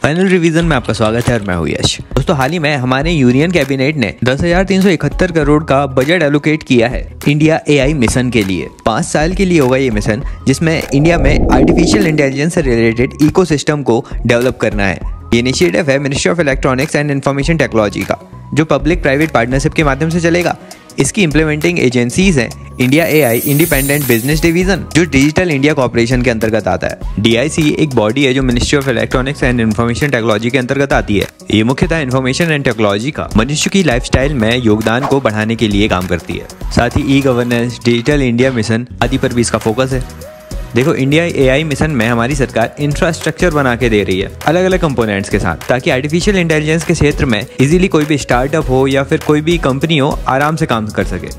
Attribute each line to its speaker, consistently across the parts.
Speaker 1: Final revision में आपका स्वागत है और मैं हूं यश। दोस्तों, हाल ही में हमारे यूनियन कैबिनेट ने 10,371 करोड़ का बजट एलोकेट किया है इंडिया एआई मिशन के लिए। 5 साल के लिए होगा ये मिशन, जिसमें इंडिया में आर्टिफिशियल इंटेलिजेंस से रिलेटेड इकोसिस्टम को डेवलप करना है। ये इनिशिएटिव है ministry of electronics and information technology का, जो पब्लिक प्राइवेट पार्टनरशिप के माध्यम से चलेगा। इसकी इम्प्लीमेंटिंग एजेंसीज हैं India AI independent business division, जो डिजिटल इंडिया कॉर्पोरेशन के अंतर्गत आता है। डीआईसी एक बॉडी है जो ministry of electronics and information technology के अंतर्गत आती है। ये मुख्यतः इन्फॉर्मेशन एंड टेक्नोलॉजी का मनुष्य की लाइफस्टाइल में योगदान को बढ़ाने के लिए काम करती है। साथ ही e governance, digital India mission आदि पर भी इसका फोकस है। देखो, इंडिया एआई मिशन में हमारी सरकार इंफ्रास्ट्रक्चर बना के दे रही है अलग अलग कंपोनेंट्स के साथ, ताकि आर्टिफिशियल इंटेलिजेंस के क्षेत्र में इजीली कोई भी स्टार्टअप हो या फिर कोई भी कंपनी हो आराम से काम कर सके।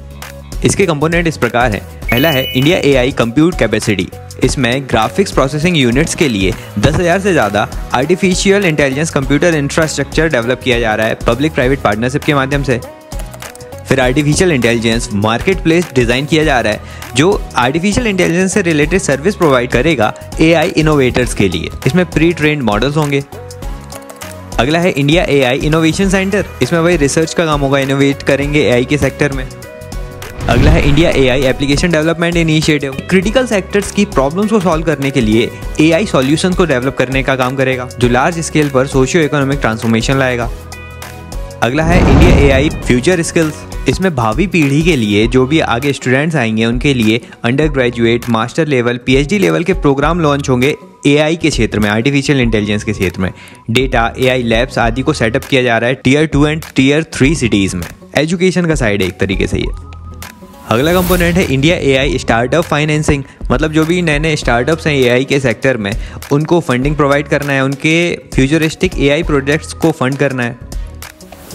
Speaker 1: इसके कंपोनेंट इस प्रकार हैं। पहला है इंडिया एआई कंप्यूट कैपेसिटी। इसमें ग्राफिक्स प्रोसेसिंग यूनिट्स के लिए 10,000 से ज़्यादा artificial intelligence computer infrastructure develop किया जा रहा है पब्लिक प्राइवेट पार्टनरशिप के माध्यम से। फिर artificial intelligence market place design किया जा रहा है, जो आर्टिफिशियल इंटेलिजेंस से रिलेटेड सर्विस प्रोवाइड करेगा एआई इनोवेटर्स के लिए। इसमें प्री ट्रेन्ड मॉडल्स होंगे। अगला है इंडिया एआई इनोवेशन सेंटर। इसमें वही रिसर्च का काम होगा, इनोवेट करेंगे एआई के सेक्टर में। अगला है India AI application development initiative. Critical sectors की प्रॉब्लम्स को सॉल्व करने के लिए एआई सॉल्यूशंस को डेवलप करने का काम करेगा, जो लार्ज स्केल पर सोशियो इकोनॉमिक ट्रांसफॉर्मेशन लाएगा। अगला है इंडिया एआई फ्यूचर स्किल्स। इसमें भावी पीढ़ी के लिए जो भी आगे स्टूडेंट्स आएंगे उनके लिए under graduate, master level, PhD level के प्रोग्राम लॉन्च होंगे एआई के क्षेत्र में, आर्टिफिशियल इंटेलिजेंस के क्षेत्र में। डेटा, एआई लैब्स आदि को सेटअप किया जा रहा है टियर 2 एंड टियर 3 सिटीज़ में। एजुकेशन का साइड है एक तरीके से ये। अगला कंपोनेंट है इंडिया एआई स्टार्टअप फाइनेंसिंग। मतलब जो भी नए नए स्टार्टअप्स हैं एआई के सेक्टर में, उनको फंडिंग प्रोवाइड करना है, उनके फ्यूचरिस्टिक एआई प्रोजेक्ट्स को फंड करना है।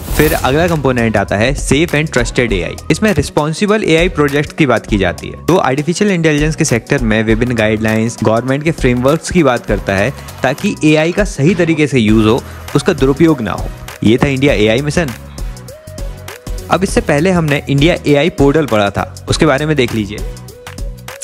Speaker 1: फिर अगला कंपोनेंट आता है सेफ एंड ट्रस्टेड एआई। इसमें रिस्पॉन्सिबल एआई प्रोजेक्ट्स की बात की जाती है, तो आर्टिफिशियल इंटेलिजेंस के सेक्टर में विभिन्न गाइडलाइंस, गवर्नमेंट के फ्रेमवर्क्स की बात करता है, ताकि एआई का सही तरीके से यूज हो, उसका दुरुपयोग ना हो। ये था इंडिया एआई मिशन। अब इससे पहले हमने इंडिया एआई पोर्टल पढ़ा था, उसके बारे में देख लीजिए।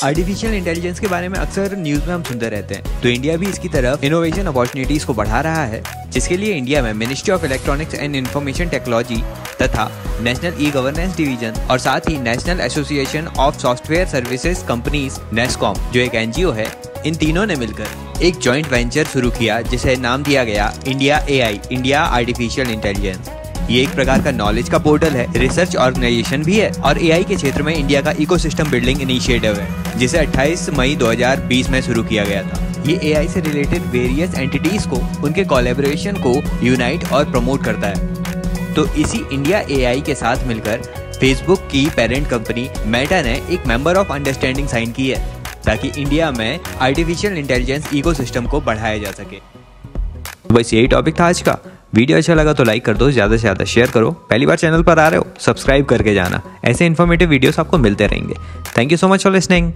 Speaker 1: आर्टिफिशियल इंटेलिजेंस के बारे में अक्सर न्यूज़ में हम सुनते रहते हैं, तो इंडिया भी इसकी तरफ इनोवेशन अपॉर्चुनिटीज़ को बढ़ा रहा है, जिसके लिए इंडिया में ministry of electronics and information technology तथा नेशनल ई गवर्नेंस डिवीजन और साथ ही national association of software services companies NASSCOM, जो एक एनजीओ है, इन तीनों ने मिलकर एक जॉइंट वेंचर शुरू किया, जिसे नाम दिया गया India AI, India artificial intelligence. ये एक प्रकार का नॉलेज का पोर्टल है, रिसर्च ऑर्गेनाइजेशन भी है और एआई के क्षेत्र में इंडिया का इकोसिस्टम बिल्डिंग इनिशिएटिव है, जिसे 28 मई 2020 में शुरू किया गया था। ये एआई से रिलेटेड वेरियस एंटिटीज को, उनके कोलैबोरेशन को यूनाइट और प्रमोट करता है। तो इसी इंडिया एआई के साथ मिलकर फेसबुक की पेरेंट कंपनी मेटा ने एक मेंबर ऑफ अंडरस्टैंडिंग साइन की है, ताकि इंडिया में आर्टिफिशियल इंटेलिजेंस इकोसिस्टम को बढ़ाया जा सके। बस यही टॉपिक था आज का। वीडियो अच्छा लगा तो लाइक कर दो, ज़्यादा से ज़्यादा शेयर करो। पहली बार चैनल पर आ रहे हो, सब्सक्राइब करके जाना। ऐसे इन्फॉर्मेटिव वीडियोस आपको मिलते रहेंगे। Thank you so much for listening.